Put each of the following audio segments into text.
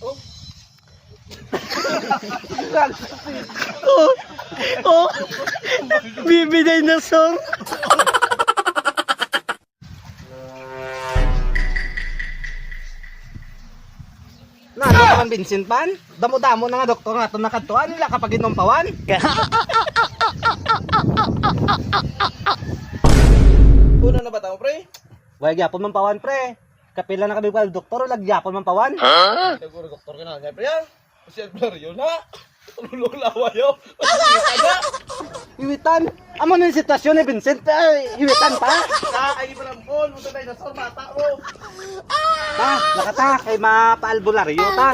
Oh. Oh, Bibi Dinosaur. Na, ano ka man Vincent Pan? Damo-damo na nga doktor nga ito nakatuan nila kapag inumpawan. Una na ba tao, pre? Wala gyapon man pawan pre. Kapila na kami pala doktor, wala gyapon man pawan. Siguro doktor ka na. Kaya pre yan. Kasi Alvario na. Tulong lawa yo. Iwitan. Amo na yung sitwasyon ni Vincent. Iwitan pa. Ay, palampon. Muta tayo na sol, bata mo. Ta, nakata kay mapaalbularyo ta.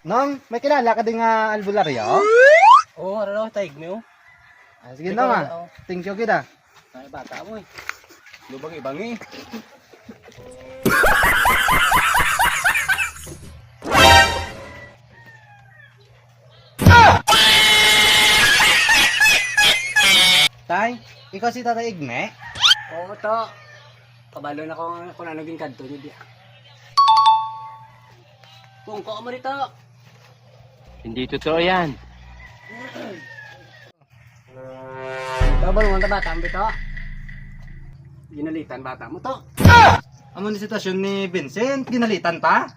Nong, may kilala ka din nga albularyo? Oh, ano taig mo? Sige na nga. Thank you kita. Ay, bata mo eh. Lubang ibang eh. Tay, ikaw si Tata Igme? Oo, to. Kabalo na kung ano naging kanto niyo diya. Kung ko mo rito. Hindi totoo yan. Babal mo bata mo to. Ginalitan bata mo to. Amo ni sitwasyon ni Vincent? Ginalitan pa?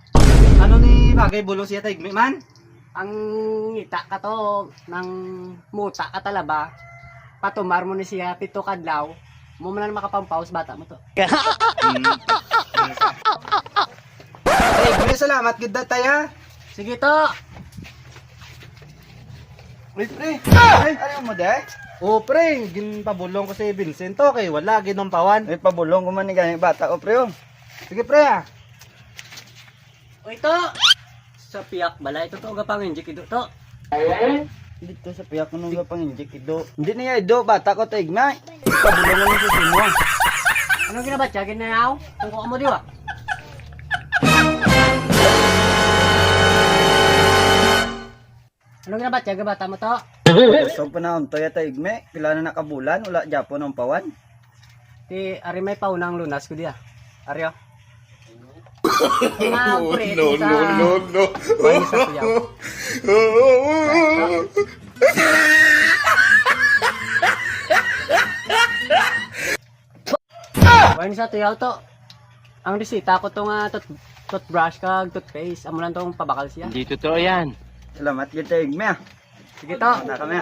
Ano ni bagay bulong siya Tata Igme man? Ang ngita ka to ng muta ka talaba. Patumar mo ni siya pito kadlaw. Mo man na makapampaus bata mo to. Tata Igme, salamat gid taya. Sige to. Pre. Ayaw mo de? Oh pre, ginpabulong ko si Vincent to kay wala ginumpawan. May pabulong ko man ni gani bata ko, pre. Sige pre ah. O ito. Sa piyak bala ito to gapang injik ito to. Dito sa piyak ko nung panginjik ido. Hindi niya ido, bata ko taig na. Pabulong mo sa simo. Anong ginabatya? Ginayaw? Kung ko mo diwa? Anong ginabatya? Gabata mo to? So panahon to ya taig me. Pila na nakabulan, wala Japon ang pawan. Ti ari may paunang lunas ko diya. Aryo. No. Bayi sa kuyaw. Bayi sa tuyaw to. Ang resita ko to nga toothbrush kag toothpaste. Amo lang tong pabakal siya. Hindi totoo yan. Salamat gid taig me. Sige to. Na kami.